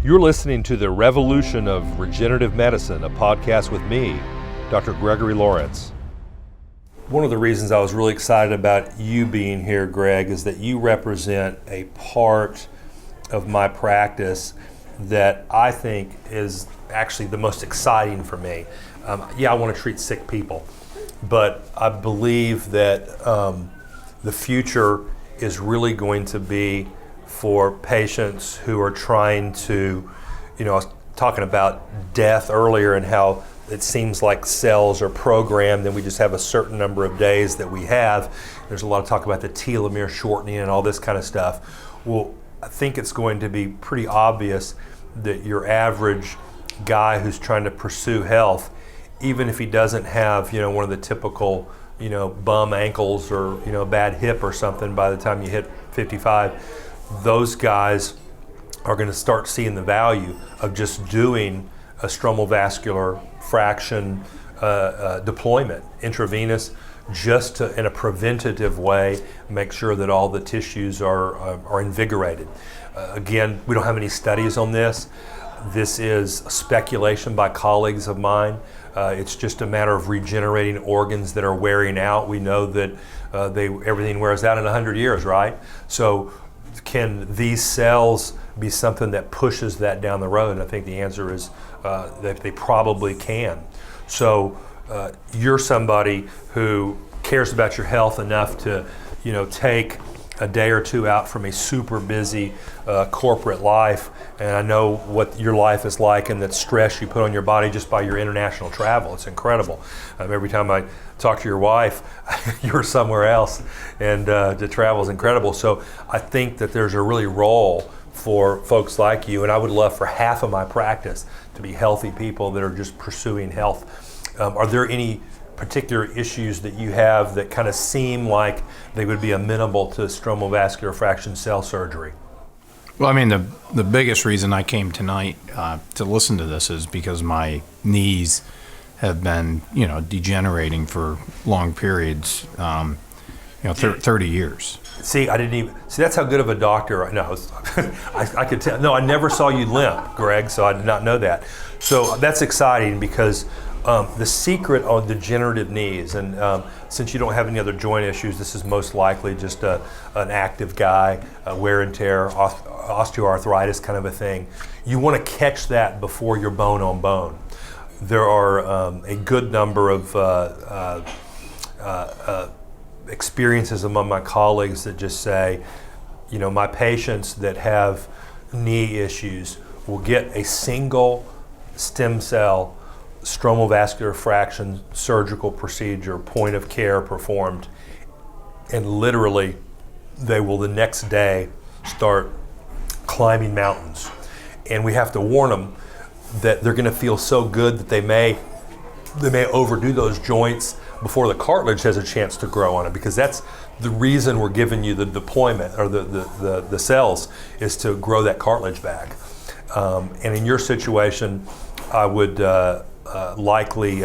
You're listening to The Revolution of Regenerative Medicine, a podcast with me, Dr. Gregory Laurence. One of the reasons I was really excited about you being here, Greg, is that you represent a part of my practice that I think is actually the most exciting for me. I want to treat sick people, but I believe that the future is really going to be for patients who are trying to, I was talking about death earlier and how it seems like cells are programmed and we just have a certain number of days that we have. There's a lot of talk about the telomere shortening and all this kind of stuff. Well, I think it's going to be pretty obvious that your average guy who's trying to pursue health, even if he doesn't have, one of the typical, bum ankles or, bad hip or something by the time you hit 55, those guys are going to start seeing the value of just doing a stromal vascular fraction deployment, intravenous, just to, in a preventative way, make sure that all the tissues are invigorated. Again, we don't have any studies on this. This is speculation by colleagues of mine. It's just a matter of regenerating organs that are wearing out. We know that everything wears out in 100 years, right? So can these cells be something that pushes that down the road? And I think the answer is that they probably can. So you're somebody who cares about your health enough to, take a day or two out from a super busy corporate life. And I know what your life is like and that stress you put on your body just by your international travel. It's incredible. Every time I talk to your wife, you're somewhere else, and the travel is incredible. So I think that there's a really role for folks like you, and I would love for half of my practice to be healthy people that are just pursuing health. Are there any particular issues that you have that kind of seem like they would be amenable to stromal vascular fraction cell surgery? Well, the biggest reason I came tonight to listen to this is because my knees have been, degenerating for long periods, 30 years. See, that's how good of a doctor, I could tell. No, I never saw you limp, Greg, so I did not know that. So that's exciting because the secret on degenerative knees, and since you don't have any other joint issues, this is most likely just an active guy, wear and tear, osteoarthritis kind of a thing. You want to catch that before you're bone on bone. There are a good number of experiences among my colleagues that just say, my patients that have knee issues will get a single stem cell stromal vascular fraction surgical procedure, point of care performed, and literally they will the next day start climbing mountains. And we have to warn them that they're going to feel so good that they may overdo those joints before the cartilage has a chance to grow on it, because that's the reason we're giving you the deployment or the cells is to grow that cartilage back. And in your situation, I would likely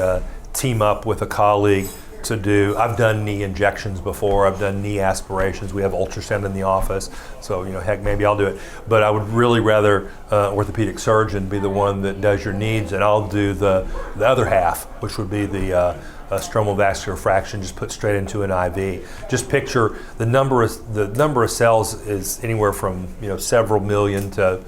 team up with a colleague to do, I've done knee injections before, I've done knee aspirations, we have ultrasound in the office, so heck, maybe I'll do it. But I would really rather orthopedic surgeon be the one that does your needs, and I'll do the other half, which would be the stromal vascular fraction, just put straight into an IV. Just picture the number of cells is anywhere from several million to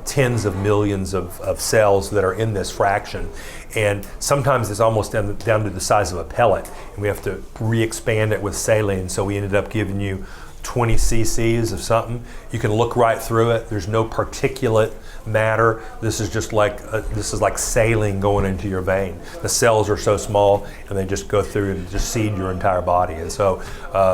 tens of millions of cells that are in this fraction. And sometimes it's almost down to the size of a pellet, and we have to re-expand it with saline, so we ended up giving you 20 cc's of something. You can look right through it. There's no particulate matter. This is just like saline going into your vein. The cells are so small, and they just go through and just seed your entire body. And so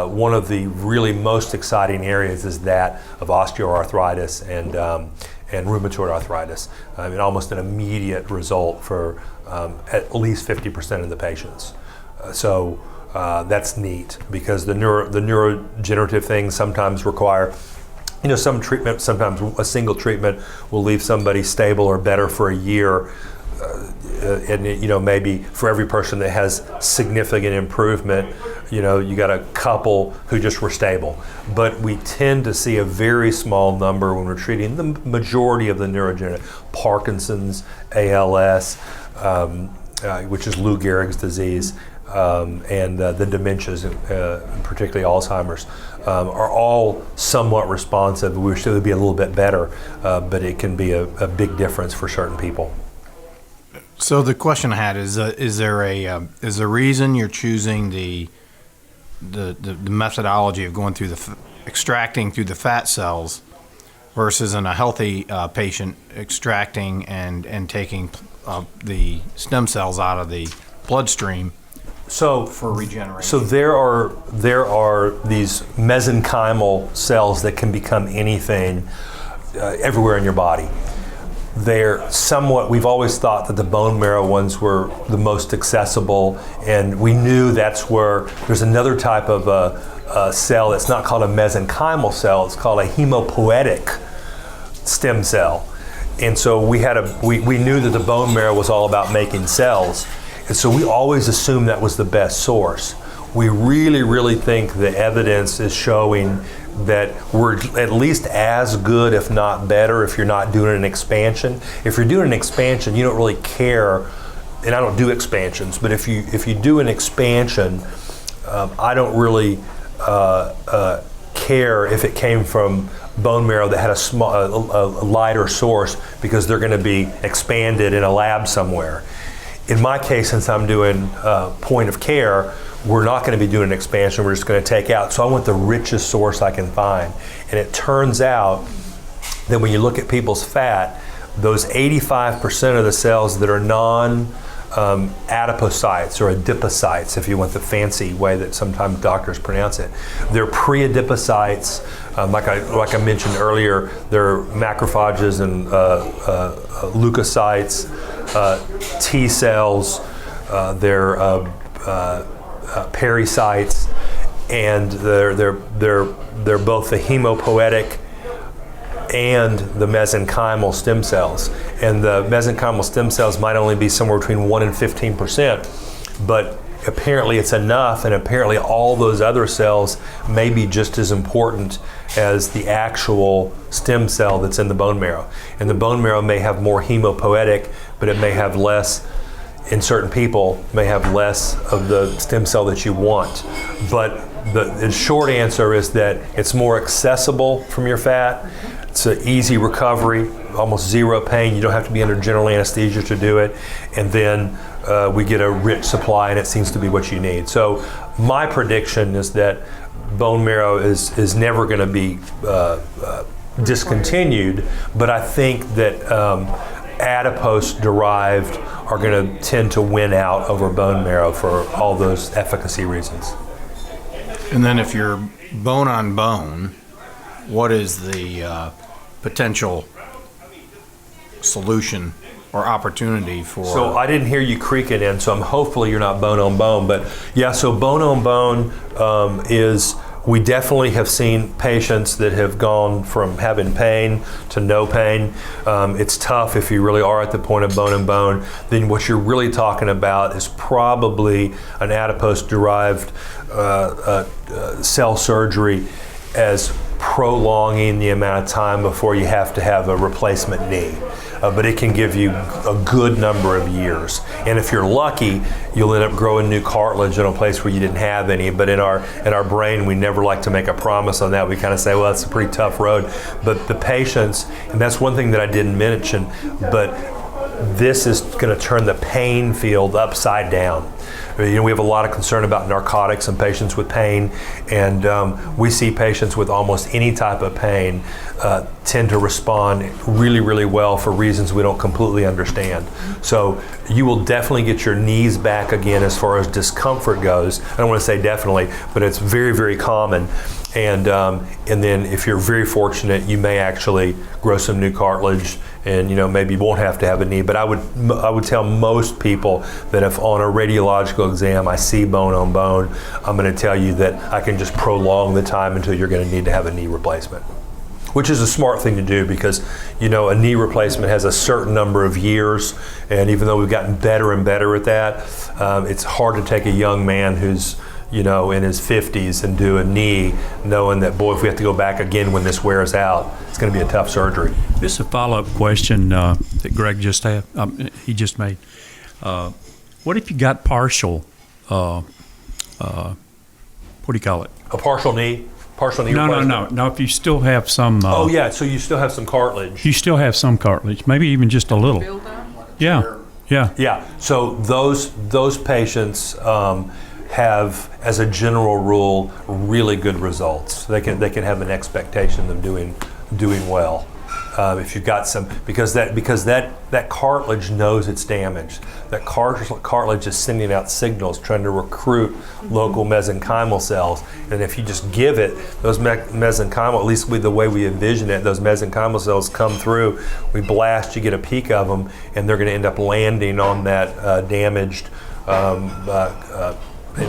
one of the really most exciting areas is that of osteoarthritis and rheumatoid arthritis. Almost an immediate result for at least 50% of the patients. So that's neat, because the neurodegenerative things sometimes require some treatment. Sometimes a single treatment will leave somebody stable or better for a year. And maybe for every person that has significant improvement, You got a couple who just were stable. But we tend to see a very small number when we're treating the majority of the neurodegenerative, Parkinson's, ALS, which is Lou Gehrig's disease, and the dementias, particularly Alzheimer's, are all somewhat responsive. We wish it would be a little bit better, but it can be a big difference for certain people. So the question I had is there a reason you're choosing the methodology of going through extracting through the fat cells versus in a healthy patient extracting and taking the stem cells out of the bloodstream for regeneration? So there are these mesenchymal cells that can become anything everywhere in your body. They're somewhat, we've always thought that the bone marrow ones were the most accessible, and we knew that's where there's another type of a cell that's not called a mesenchymal cell, it's called a hemopoietic stem cell. And so we knew that the bone marrow was all about making cells, and so we always assumed that was the best source. We really, really think the evidence is showing that we're at least as good, if not better, if you're not doing an expansion. If you're doing an expansion, you don't really care, and I don't do expansions, but if you do an expansion, I don't really care if it came from bone marrow that had a lighter source, because they're going to be expanded in a lab somewhere. In my case, since I'm doing point of care, we're not going to be doing an expansion, we're just going to take out. So I want the richest source I can find. And it turns out that when you look at people's fat, those 85% of the cells that are non-adipocytes or adipocytes, if you want the fancy way that sometimes doctors pronounce it, they're pre-adipocytes. Like I mentioned earlier, they're macrophages and leukocytes, T cells, they're pericytes, and they're both the hemopoietic and the mesenchymal stem cells. And the mesenchymal stem cells might only be somewhere between 1 and 15%, but apparently it's enough, and apparently all those other cells may be just as important as the actual stem cell that's in the bone marrow. And the bone marrow may have more hemopoietic, but it may have less, in certain people, may have less of the stem cell that you want. But the short answer is that it's more accessible from your fat. It's an easy recovery, almost zero pain. You don't have to be under general anesthesia to do it. And then we get a rich supply, and it seems to be what you need. So my prediction is that bone marrow is never going to be discontinued, but I think that adipose-derived are going to tend to win out over bone marrow for all those efficacy reasons. And then if you're bone on bone, what is the potential solution or opportunity for? So I didn't hear you creaking in, so hopefully you're not bone on bone. But yeah, so bone on bone is, we definitely have seen patients that have gone from having pain to no pain. It's tough if you really are at the point of bone and bone. Then what you're really talking about is probably an adipose-derived cell surgery as prolonging the amount of time before you have to have a replacement knee. But it can give you a good number of years. And if you're lucky, you'll end up growing new cartilage in a place where you didn't have any. But in our brain, we never like to make a promise on that. We kind of say, well, that's a pretty tough road. But the patients, and that's one thing that I didn't mention, but this is going to turn the pain field upside down. We have a lot of concern about narcotics in patients with pain, and we see patients with almost any type of pain tend to respond really, really well for reasons we don't completely understand. So you will definitely get your knees back again as far as discomfort goes. I don't want to say definitely, but it's very, very common. And then if you're very fortunate, you may actually grow some new cartilage, and maybe you won't have to have a knee. But I would tell most people that if on a radiological exam I see bone on bone, I'm going to tell you that I can just prolong the time until you're going to need to have a knee replacement, which is a smart thing to do, because a knee replacement has a certain number of years, and even though we've gotten better and better at that, it's hard to take a young man who's in his 50s and do a knee, knowing that, boy, if we have to go back again when this wears out, it's going to be a tough surgery. This is a follow-up question that Greg just had. He just made. What if you got partial? What do you call it? A partial knee replacement? No. If you still have some. So you still have some cartilage. You still have some cartilage, maybe even just a little. Yeah. Yeah. So those patients have, as a general rule, really good results. They can have an expectation of doing well. If you've got some, because that cartilage knows it's damaged. That cartilage is sending out signals, trying to recruit local mesenchymal cells. And if you just give it, those mesenchymal, at least with the way we envision it, those mesenchymal cells come through, we blast, you get a peak of them, and they're going to end up landing on that damaged, and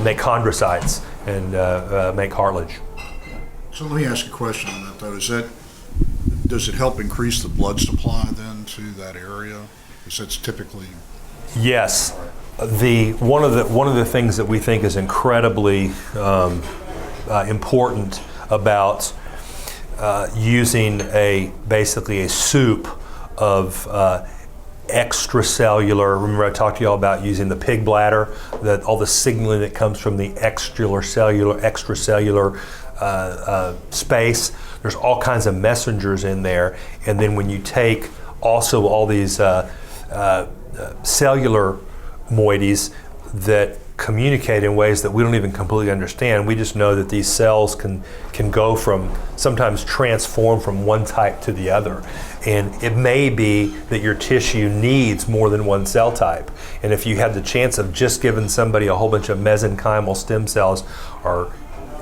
make chondrocytes and make cartilage. So let me ask a question on that, though. Does it help increase the blood supply then to that area? Because that's typically... Yes. One of the things that we think is incredibly important about using basically a soup of extracellular. Remember, I talked to you all about using the pig bladder, that all the signaling that comes from the extracellular space. There's all kinds of messengers in there, and then when you take also all these cellular moieties that communicate in ways that we don't even completely understand. We just know that these cells can go from, sometimes transform from one type to the other. And it may be that your tissue needs more than one cell type. And if you have the chance of just giving somebody a whole bunch of mesenchymal stem cells or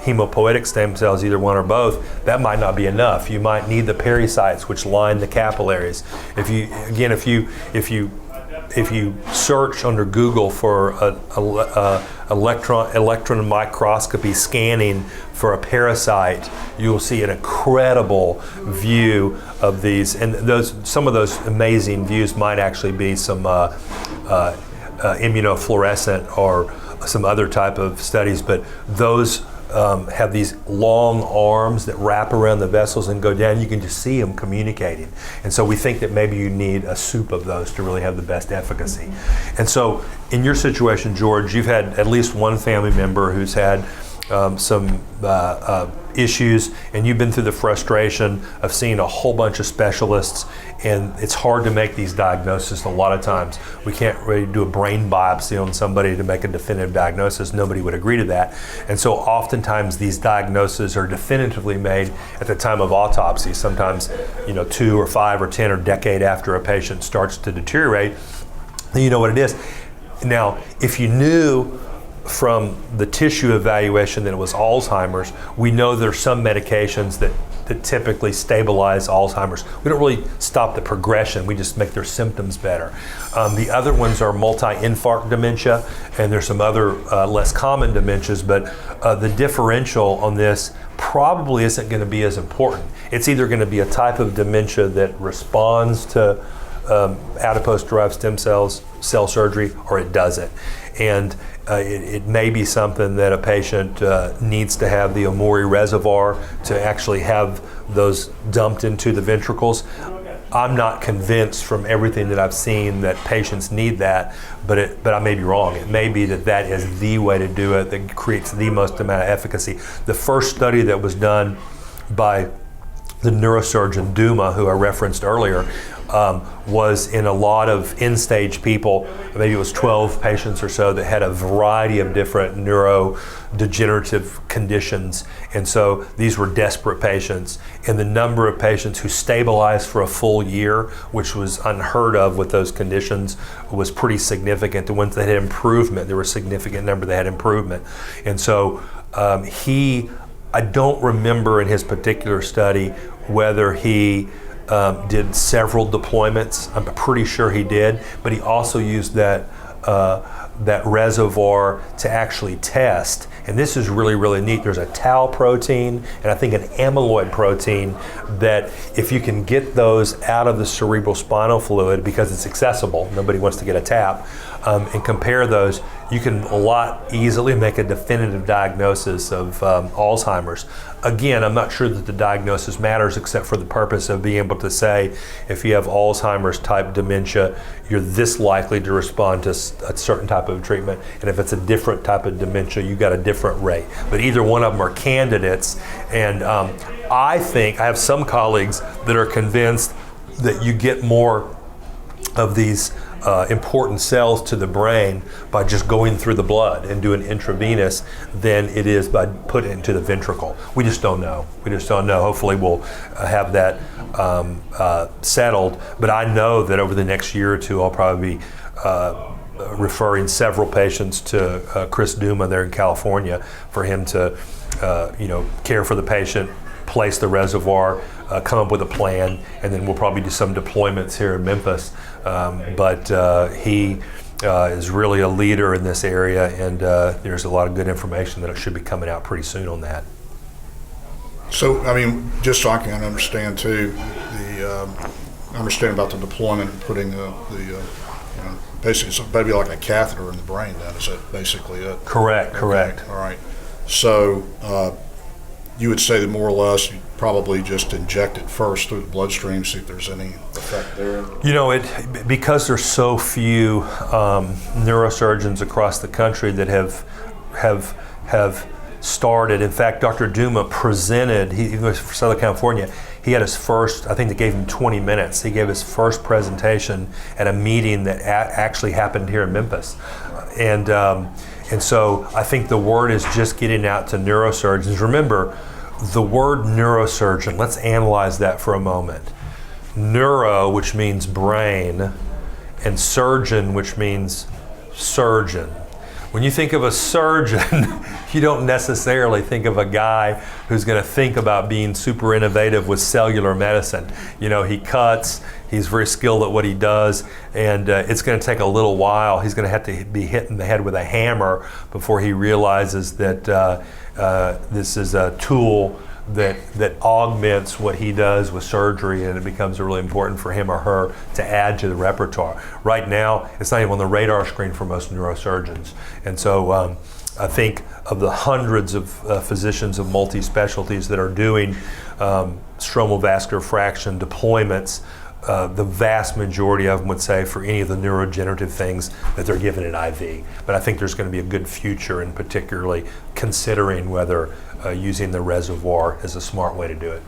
hemopoietic stem cells, either one or both, that might not be enough. You might need the pericytes, which line the capillaries. If you search under Google for electron microscopy scanning for a parasite, you'll see an incredible view of these. And some of those amazing views might actually be some immunofluorescent or some other type of studies, but those have these long arms that wrap around the vessels and go down. You can just see them communicating. And so we think that maybe you need a soup of those to really have the best efficacy. And so in your situation, George, you've had at least one family member who's had some issues, and you've been through the frustration of seeing a whole bunch of specialists, and it's hard to make these diagnoses a lot of times. We can't really do a brain biopsy on somebody to make a definitive diagnosis. Nobody would agree to that. And so oftentimes these diagnoses are definitively made at the time of autopsy, sometimes 2 or 5 or 10 or decade after a patient starts to deteriorate. Then you know what it is. Now, if you knew from the tissue evaluation that it was Alzheimer's, we know there's some medications that typically stabilize Alzheimer's. We don't really stop the progression, we just make their symptoms better. The other ones are multi-infarct dementia, and there's some other less common dementias, but the differential on this probably isn't going to be as important. It's either going to be a type of dementia that responds to adipose-derived stem cells, cell surgery, or it doesn't. And it may be something that a patient needs to have the Omori reservoir to actually have those dumped into the ventricles. I'm not convinced from everything that I've seen that patients need that, but I may be wrong. It may be that is the way to do it that creates the most amount of efficacy. The first study that was done by the neurosurgeon Duma, who I referenced earlier, was in a lot of end-stage people. Maybe it was 12 patients or so that had a variety of different neurodegenerative conditions. And so these were desperate patients. And the number of patients who stabilized for a full year, which was unheard of with those conditions, was pretty significant. The ones that had improvement, there were a significant number that had improvement. And so I don't remember in his particular study whether he did several deployments. I'm pretty sure he did, but he also used that that reservoir to actually test. And this is really, really neat. There's a tau protein and I think an amyloid protein that if you can get those out of the cerebral spinal fluid, because it's accessible, nobody wants to get a tap, and compare those, you can a lot easily make a definitive diagnosis of Alzheimer's. Again, I'm not sure that the diagnosis matters except for the purpose of being able to say if you have Alzheimer's type dementia, you're this likely to respond to a certain type of treatment, and if it's a different type of dementia, you got a different rate. But either one of them are candidates, and I think I have some colleagues that are convinced that you get more of these important cells to the brain by just going through the blood and doing intravenous than it is by putting it into the ventricle. We just don't know. Hopefully we'll have that settled. But I know that over the next year or two, I'll probably be referring several patients to Chris Duma there in California for him to care for the patient, place the reservoir, come up with a plan, and then we'll probably do some deployments here in Memphis. But he is really a leader in this area, and there's a lot of good information that should be coming out pretty soon on that. So, I mean, just so I can understand too, understand about the deployment and putting basically it's maybe like a catheter in the brain. Then is that basically it? Correct. All right. So you would say that more or less you probably just inject it first through the bloodstream, see if there's any effect there. Because there's so few neurosurgeons across the country that have started. In fact, Dr. Duma presented. He was from Southern California. He had his first. I think they gave him 20 minutes. He gave his first presentation at a meeting that actually happened here in Memphis, and so I think the word is just getting out to neurosurgeons. Remember, the word neurosurgeon, let's analyze that for a moment. Neuro, which means brain, and surgeon, which means surgeon. When you think of a surgeon, you don't necessarily think of a guy who's going to think about being super innovative with cellular medicine. He cuts, he's very skilled at what he does, and it's going to take a little while. He's going to have to be hit in the head with a hammer before he realizes that this is a tool that augments what he does with surgery, and it becomes really important for him or her to add to the repertoire. Right now, it's not even on the radar screen for most neurosurgeons. And so I think of the hundreds of physicians of multi-specialties that are doing stromal vascular fraction deployments, the vast majority of them would say for any of the neurodegenerative things that they're given an IV. But I think there's going to be a good future in particularly considering whether using the reservoir is a smart way to do it.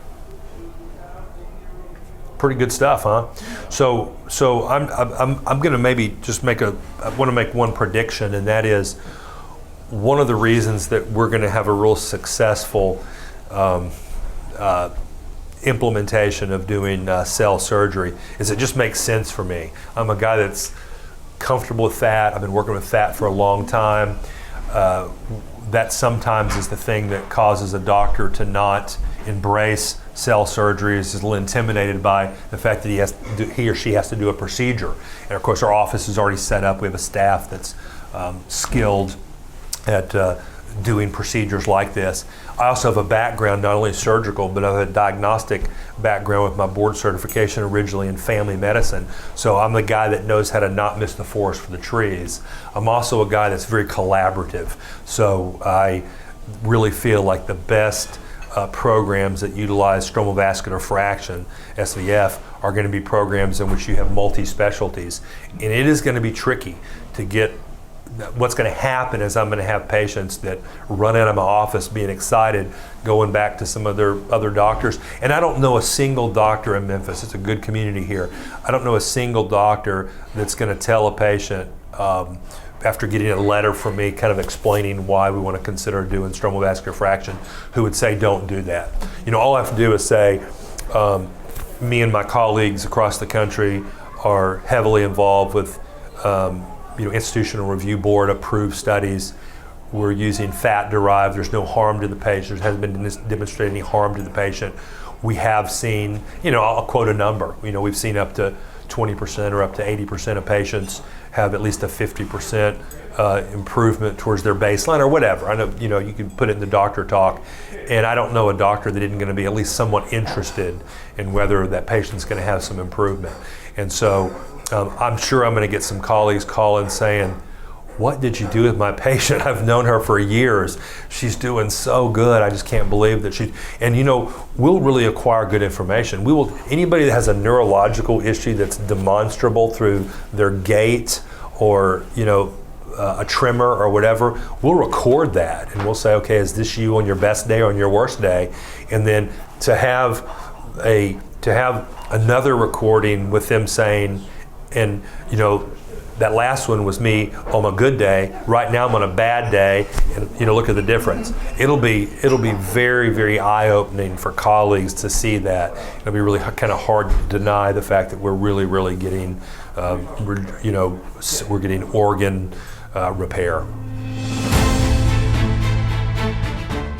Pretty good stuff, huh? So I'm going to maybe just I want to make one prediction, and that is one of the reasons that we're going to have a real successful implementation of doing cell surgery is it just makes sense for me. I'm a guy that's comfortable with fat. I've been working with fat for a long time. That sometimes is the thing that causes a doctor to not embrace cell surgery, is a little intimidated by the fact that he or she has to do a procedure. And of course our office is already set up. We have a staff that's skilled at doing procedures like this. I also have a background, not only surgical, but I have a diagnostic background with my board certification originally in family medicine. So I'm the guy that knows how to not miss the forest for the trees. I'm also a guy that's very collaborative. So I really feel like the best programs that utilize stromal vascular fraction, SVF, are going to be programs in which you have multi-specialties. And it is going to be tricky to get. What's going to happen is I'm going to have patients that run out of my office being excited, going back to some of their other doctors. And I don't know a single doctor in Memphis. It's a good community here. I don't know a single doctor that's going to tell a patient after getting a letter from me kind of explaining why we want to consider doing stromal vascular fraction, who would say don't do that. All I have to do is say me and my colleagues across the country are heavily involved with institutional review board approved studies. We're using fat derived. There's no harm to the patient. There hasn't been demonstrated any harm to the patient. We have seen, I'll quote a number. We've seen up to 20% or up to 80% of patients have at least a 50% improvement towards their baseline or whatever. I know, you can put it in the doctor talk, and I don't know a doctor that isn't going to be at least somewhat interested in whether that patient's going to have some improvement. And so I'm sure I'm going to get some colleagues calling saying, what did you do with my patient? I've known her for years. She's doing so good. I just can't believe that and we'll really acquire good information. Anybody that has a neurological issue that's demonstrable through their gait or, a tremor or whatever, we'll record that and we'll say, okay, is this you on your best day or on your worst day? And then to have another recording with them saying, and that last one was me on a good day. Right now I'm on a bad day, and look at the difference. It'll be very, very eye-opening for colleagues to see that. It'll be really kind of hard to deny the fact that we're really, really getting, we're getting organ repair.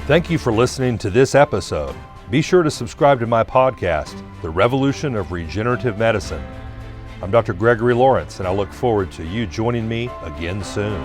Thank you for listening to this episode. Be sure to subscribe to my podcast, The Revolution of Regenerative Medicine. I'm Dr. Gregory Laurence, and I look forward to you joining me again soon.